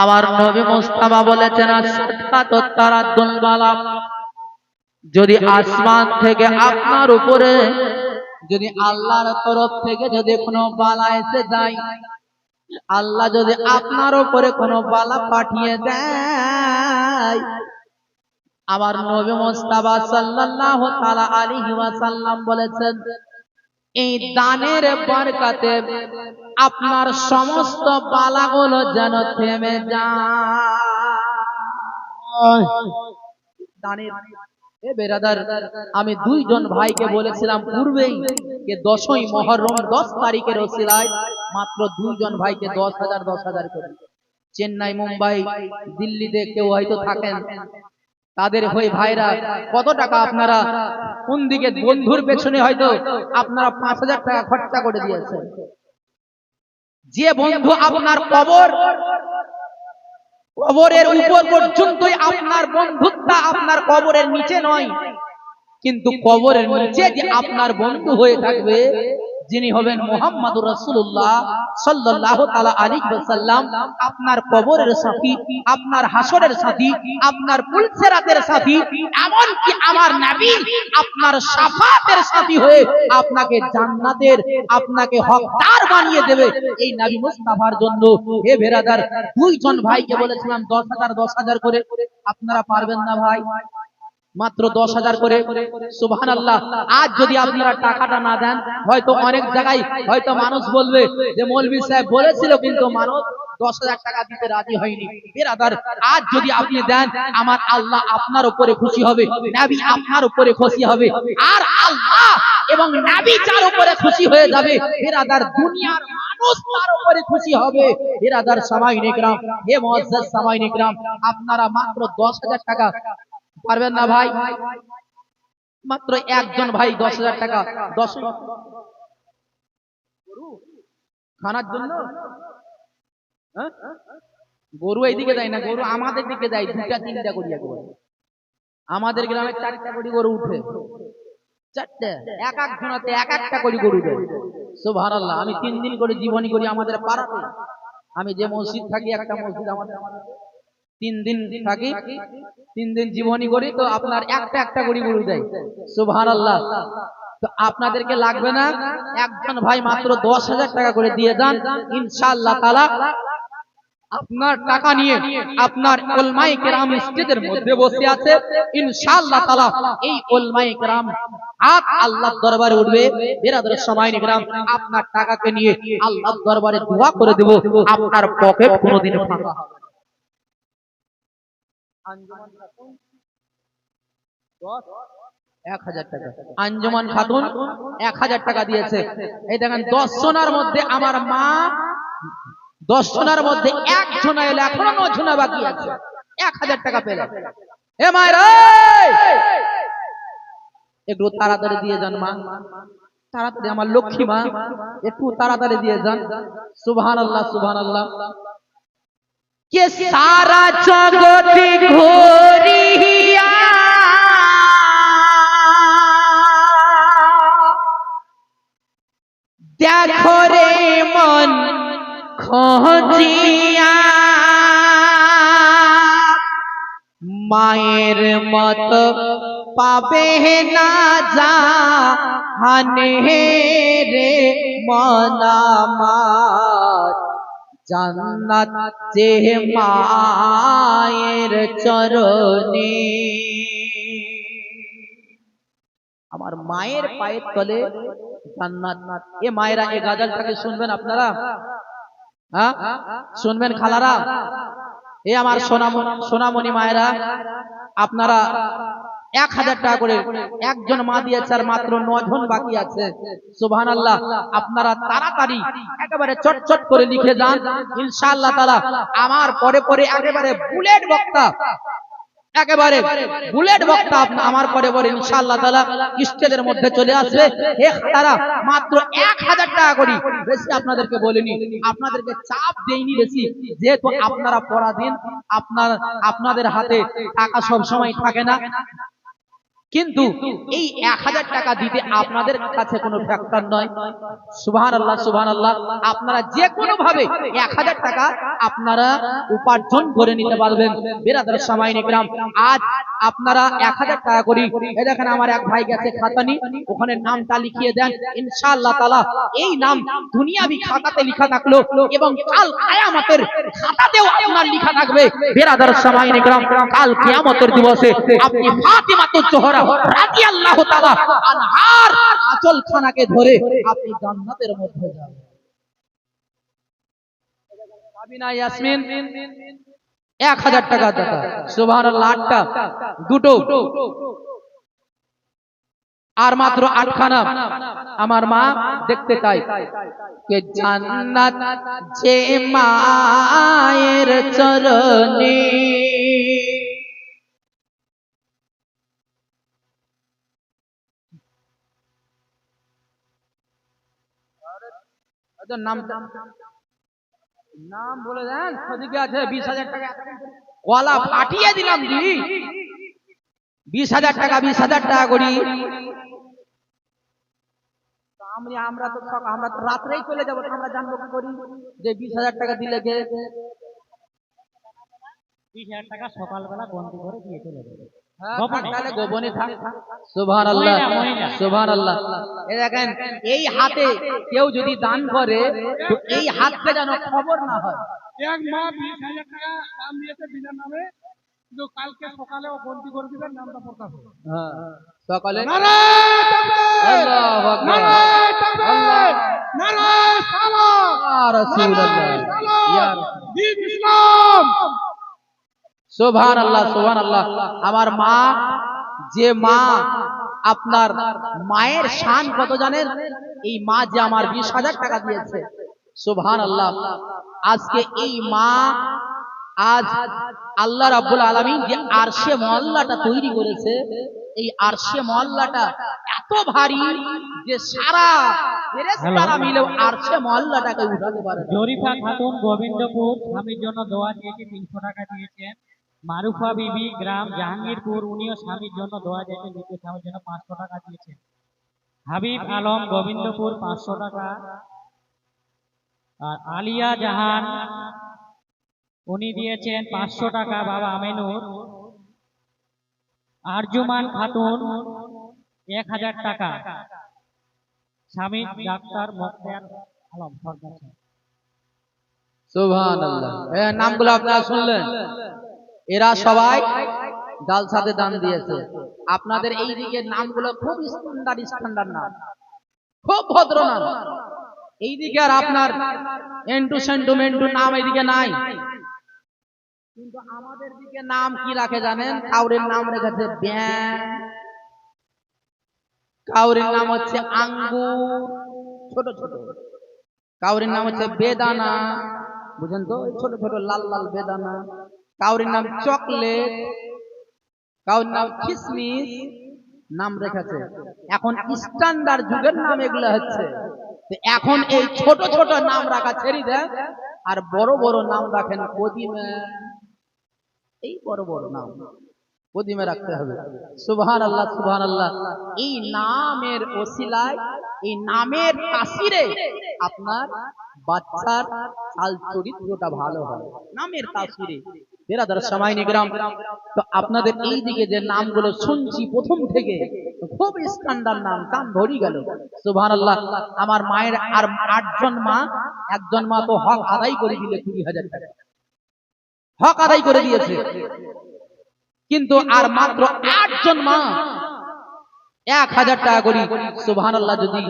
আমার নবী মুস্তাফা বলেছেন আস-সাদকাতু তারাদ্দুল বালা, যদি আসমান থেকে আপনার উপরে যদি আল্লাহর তরফ থেকে যদি কোনো বালা এসে যায়, আল্লাহ যদি আপনার উপরে কোনো বালা পাঠিয়ে দেয়, আমার নবী মুস্তাফা সাল্লাল্লাহু তাআলা আলাইহি ওয়াসাল্লাম বলেছেন এই দানের বরকতে আপনার সমস্ত বালাগুলো যেন থেমে যায়। দানের বেরাদার, আমি দুইজন ভাইকে বলেছিলাম পূর্বেই যে 10ই মুহররম 10 তারিখের ওসিলায় মাত্র দুইজন ভাইকে 10,000 করে, চেন্নাই, মুম্বাই, দিল্লিতে কেউ হয়তো থাকেন, তাদের হয়ে ভাইরা কত টাকা আপনারা কোন দিকে বন্ধুর পেছনে হয়তো আপনারা 5,000 টাকা খরচা করে দিয়েছেন। যে বন্ধু আপনার কবরের উপর পর্যন্তই আপনার বন্ধুত্ব, আপনার কবরের নিচে নয়, কিন্তু কবরের নিচে যে আপনার বন্ধু হয়ে থাকবে, যিনি হবেন মুহাম্মদুর রাসূলুল্লাহ সাল্লাল্লাহু তাআলা আলাইহি ওয়াসাল্লাম, আপনার কবরের সাথী, আপনার হাসরের সাথী, আপনার পুলসিরাতের সাথী, এমনকি আমার নবী আপনার শাফাতের সাথী হয়ে আপনাকে জান্নাতের আপনাকে হকদার বানিয়ে দেবে। এই নবী মুস্তাফার জন্য হে বেরাদার, দুইজন ভাইকে বলেছিলাম 10,000 করে, আপনারা পারবেন না ভাই? মাত্র 10,000 করে, সুবহানাল্লাহ। আজ যদি আপনারা টাকাটা না দেন, হয়তো অনেক জায়গায় হয়তো মানুষ বলবে যে মৌলভী সাহেব বলেছিল কিন্তু মানুষ 10,000 টাকা দিতে রাজি হয়নি। বিরাদার, আজ যদি আপনি দেন, আমার আল্লাহ আপনার উপরে খুশি হবে, নবী আপনার উপরে খুশি হবে, আর আল্লাহ এবং নবী যার উপরে খুশি হয়ে যাবে, বিরাদার দুনিয়ার মানুষ তার উপরে খুশি হবে। বিরাদার সামাইন ইকরাম, হে মুআজ্জাজ সামাইন ইকরাম, আপনারা মাত্র 10,000 টাকা পারবেন না ভাই? মাত্র একজন ভাই 10,000 টাকা, 10 খানার জন্য। গরু এইদিকে যায় না, গরু আমাদের দিকে যায়, 2টা 3টা করি একবার। আমাদের গ্রামে 4টা করে গরু উঠে, 4টে, এক এক জনাতে এক একটা করে গরু দেয়। সুবহানাল্লাহ। আমি 3 দিন করে জীবনী করি আমাদের পাড়াতে। আমি যে মসজিদ থাকি, একটা মসজিদ আমাদের 3 দিন থাকি, 3 দিন জীবনী করি, তো আপনার একটা করে গরু দেয়। সুবহানাল্লাহ। তো আপনাদেরকে লাগবে না, একজন ভাই মাত্র 10,000 টাকা করে দিয়ে যান, ইনশাআল্লাহ তাআলা আপনার টাকা নিয়ে আপনার উলামায়ে কেরাম স্টেজের মধ্যে বসে আছে, ইনশাআল্লাহ তাআলা এই উলামায়ে কেরাম আজ আল্লাহর দরবারে উঠবে। বিরাদর সামাইন ইকরাম, আপনার টাকাকে নিয়ে আল্লাহর দরবারে দোয়া করে দেব, আপনার পকেট কোনোদিন ফাঁকা হবে না। আঞ্জুমান খাতুন 10,000 টাকা, আঞ্জুমান খাতুন 1,000 টাকা দিয়েছে। এই দেখেন 10 জনের মধ্যে আমার মা, 10 জনের মধ্যে 1 জন এলো, এখনো 9 জন বাকি আছে, 1,000 টাকা পেল। এ মায়েরা একটু তাড়াতাড়ি দিয়ে যান মা, তাড়াতাড়ি, আমার লক্ষ্মী মা, একটু তাড়াতাড়ি দিয়ে যান। সুবহানাল্লাহ, সুবহানাল্লাহ। কে সারা জগৎ ঘুরিয়া দেখো রে মন খোঁজিয়া, মায়ের মত পাবে না জাহানে রে মন আমার, জান্নাত যে মায়ের চরণে। আমার মায়ের পায়ের তলে জান্নাত। এ মায়েরা, এই গাজালটাকে শুনবেন আপনারা? হ্যাঁ শুনবেন খালারা? এ আমার সোনামণি মায়েরা, আপনারা 1,000 টাকা করে একজন মা দিয়েছে, আর মাত্র 9 জন বাকি আছে। সুবহানাল্লাহ। আপনারা তাড়াতাড়ি একেবারে চটচট করে লিখে যান, ইনশাআল্লাহ তাআলা আমার পরে পরে একেবারে বুলেট বক্তা, একেবারে বুলেট বক্তা আমার পরে পরে ইনশাআল্লাহ তাআলা স্টেজের মধ্যে চলে আসবে। হে খালারা, মাত্র 1,000 টাকা করি, বেশি আপনাদেরকে বলিনি, আপনাদেরকে চাপ দেইনি বেশি, যেহেতু আপনারা পরাধীন, আপনাদের হাতে টাকা সব সময় থাকে না। কিন্তু এই 1000 টাকা দিতে আপনাদের কাছে কোনো ফ্যাক্টর নয়। সুবহানাল্লাহ সুবহানাল্লাহ। আপনারা যে কোনো ভাবে 1000 টাকা আপনারা উপার্জন করে নিতে পারবেন। বিরাদার সামাইন ইকরাম, আজ আপনারা 1000 টাকা করে, এই দেখেন আমার এক ভাই গেছে খাতানি, ওখানে নামটা লিখিয়ে দেন। ইনশাআল্লাহ তাআলা এই নাম দুনিয়াবি খাতাতে লেখা থাকলো এবং কাল কিয়ামতের খাতাতেও আপনার লেখা থাকবে। বিরাদার সামাইন ইকরাম, কাল কিয়ামতের দিবসে আপনি ফাতিমাতুজ জোহরা রাদিয়াল্লাহু তাআলা আনহার আঁচলখানাকে ধরে আপনি জান্নাতের মধ্যে যাবেন। সাবিনা ইয়াসমিন 1000 টাকা দাতা। সুবহানাল্লাহ। 8টা, দুটো আর মাত্র 8খানা। আমার মা দেখতে চাই কে জান্নাত যে মায়ের চরণে, নাম বলে দেন। ওদিকে আছে 20,000 টাকা, গলা ফাটিয়ে দিলাম দি। 20,000 টাকা, 20,000 টাকা করি। আমরা তো রাত্রেই চলে যাবো, আমরা জানবো কি করি যে 20,000 টাকা দিলে গে 20,000 টাকা সকালবেলা গন্তি করে দিয়ে চলে যাবে। গোপনে থাক। সুবহানাল্লাহ সুবহানাল্লাহ। এই দেখেন, এই হাতে কেউ যদি দান করে তো এই হাতকে যেন খবর না হয়। এক মা 20,000 টাকা দাম দিয়েছে বিনা নামে, কিন্তু কালকে সকালে ও গন্তি করে দিবেন, নামটা প্রকাশ হবে। হ্যাঁ, সকালে নারায়ে তাকবীর, আল্লাহু আকবার, নারায়ে তাকবীর, নারায়ে সালাম, ইয়া রাসূলুল্লাহ, ইয়া দ্বীন ইসলাম। সুবহানাল্লাহ সুবহানাল্লাহ। আমার মা, যে মা, আপনার মায়ের শান কত জানেন? এই মা যে আমার 20,000 টাকা দিয়েছে, সুবহানাল্লাহ। আজকে এই মা, আজ আল্লাহ রাব্বুল আলামিন যে আরশে মহল্লাটা তৈরি করেছে, এই আরশে মহল্লাটা এত ভারী যে সারা ফেরেশতারা মিলেও আরশে মহল্লাটাকে উঠাতে পারে না। জরিফা খাতুন গোবিন্দপুর স্বামীর জন্য দোয়া দিয়েছে, 300 টাকা দিয়েছেন। মারুফা বিবি গ্রাম জাহাঙ্গীরপুর, উনিও স্বামীর জন্য দোয়া দিয়েছে, দ্বিতীয় স্বামীর জন্য 500 টাকা দিয়েছেন। হাবিব আলম গোবিন্দপুর 500 টাকা। আর আলিয়া জাহান উনি দিয়েছেন 500 টাকা। বাবা আমিনুর। আরজুমান খাতুন 1000 টাকা। স্বামী ডাক্তার মোক্তার আলম সরকার। সুবহানাল্লাহ। এই নামগুলো আপনারা শুনলেন, এরা সবাই জালসাতে দান দিয়েছে। আপনাদের এই দিকের নামগুলো খুব স্ট্যান্ডার্ড নাম, খুব ভদ্র নাম। এই দিকে আর আপনার এন্টু সেন্টুমেন্টু নাম এইদিকে নাই। কিন্তু আমাদের দিকে নাম কি রাখে জানেন? কাউরের নাম রেখেছে ব্যাং, কাউরের নাম হচ্ছে আঙ্গুর ছোট ছোট, কাউরের নাম হচ্ছে বেদানা, বুঝেন তো, ছোট ছোট লাল লাল বেদানা। কাউরের নাম চকলেট, কাউরের নাম কিসমিস নাম রেখেছে। এখন স্ট্যান্ডার্ড যুগের নাম এগুলো হচ্ছে। এখন এই ছোট ছোট নাম রাখা ছেড়ে দেন, আর বড় বড় নাম রাখেন কদিমে। এই বড় বড় নাম কদিমে রাখতে হবে। সুবহানাল্লাহ সুবহানাল্লাহ। এই নামের ওসিলায়, এই নামের তাসিরে আপনার বাচ্চার চাল চরিত্রটা ভালো হয়, নামের তাসিরে। বিরাদার সামাইন ইকরাম, তো আপনাদের এই দিকে যে নামগুলো শুনছি প্রথম থেকে খুব স্ট্যান্ডার্ড নাম, কান ধরি গেল। সুবহানাল্লাহ। আমার মায়ের আর 8জন মা, একজন মা তো হক আদায় করে দিলে 20,000 টাকা হক আদায় করে দিয়েছে, কিন্তু আর মাত্র 8জন মা 1000 টাকা করি সুবহানাল্লাহ যদি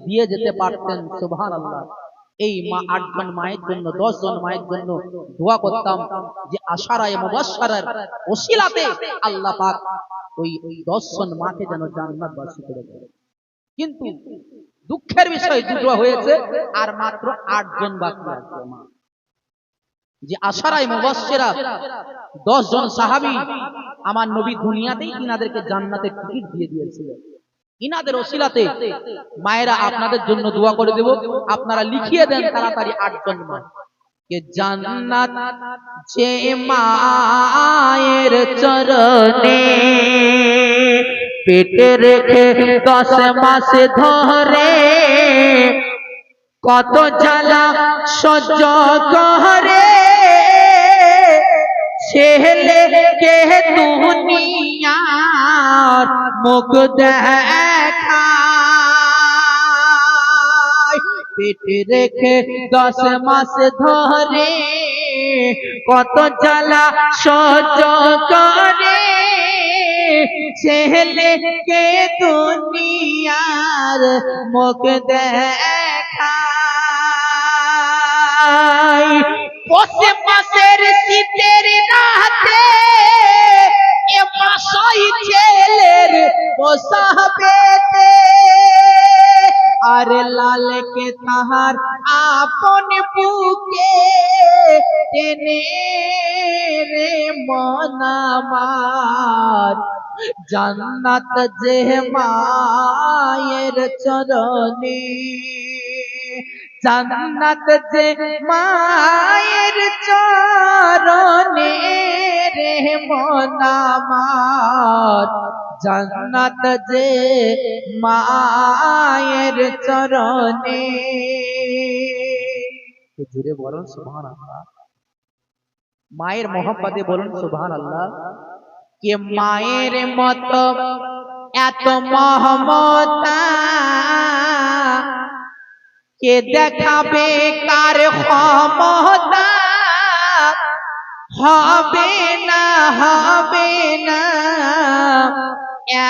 দিয়ে যেতে পারতেন। সুবহানাল্লাহ। এই মা 8জন মায়ের জন্য, 10জন মায়ের জন্য দোয়া করতাম যে আশারায়ে মুবাশশারার ওসিলাতে আল্লাহ পাক ওই 10জন মাকে যেন জান্নাতবাসী করে দেন। কিন্তু দুঃখের বিষয় দুটো হয়েছে, আর মাত্র 8জন বাকি আছে মা। যে আশারায়ে মুবাশশিরা 10জন সাহাবী, আমার নবী দুনিয়াতেই ইনাদেরকে জান্নাতের টিকিট দিয়ে দিয়েছিলেন। ইনাদের ওসিলাতে মায়েরা আপনাদের জন্য দোয়া করে দেব, আপনারা লিখিয়ে দেন তাড়াতাড়ি 8জন মা কে জান্নাত যে মায়ের চরণে পেটে রেখে 10 মাস ধরে কত জ্বালা সহ্য করে ছেলেকে দুনিয়ার মুখ দেখায় পেটে রেখে 10 মাস ধরে কত জ্বালা সহ্য করে ছেলেকে দুনিয়ার মুখ দেখায় পৌষে মাসের শীতের রাতে এ মাসই ছেলের পোষাবেতে আর লালকে তাহার আপন বুকে টেনে রে মন আমার জান্নাত যে মায়ের চরণে জান্নাত যে মায়ের চরণে রে মন আমার জান্নাত যে মায়ের চরণে জুড়ে বলুন সুবহানাল্লাহ মায়ের মোহাম্মতে বলুন সুবহানাল্লাহ কে মায়ের মতো এত মহমতা কে দেখাবে কার ক্ষমতা হবে না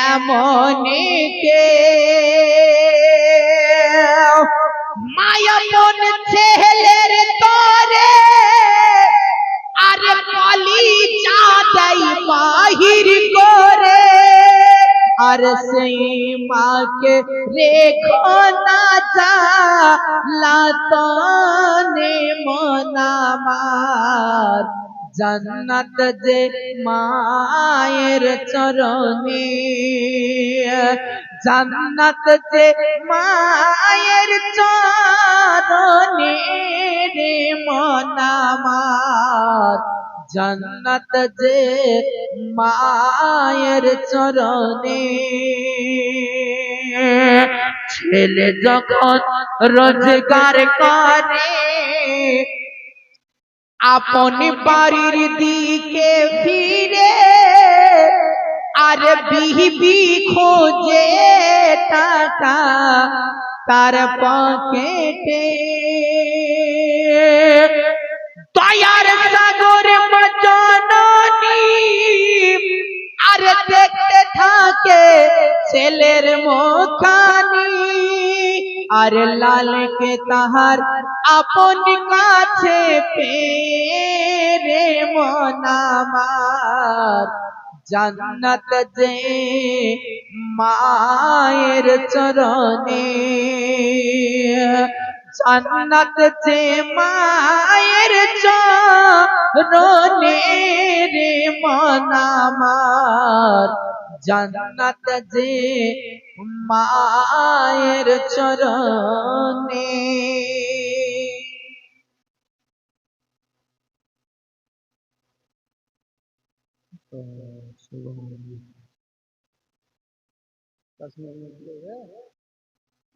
এমন কে মায়াপন ছেলের তরে আর কলি চাঁদাই বাহির করে আর সেই মাকে রেখো না জালাতনে মন আমার জান্নাত যে মায়ের চরণে জান্নাত যে মায়ের চরণে রে মন আমার জান্নাত যে মায়ের চরণে ছেলে যখন রোজগার করে আপন বাড়ির দিকে ফিরে আর বিবি খোঁজে টাকা তার পকেটে দয়ার সাগর জননী আর দেখতে থাকে ছেলের মুখানি আর লালকে তাহার আপন কাছে পেরে মন আমার জান্নাত যে মায়ের চরণে জান্নাত যে মায়ের চরণে রে মন আমার জান্নাত যে মায়ের চরণে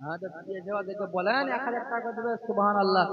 हाँ तो ये जवाब देके बोला ना 1000 টাকা দেবে সুবহানাল্লাহ।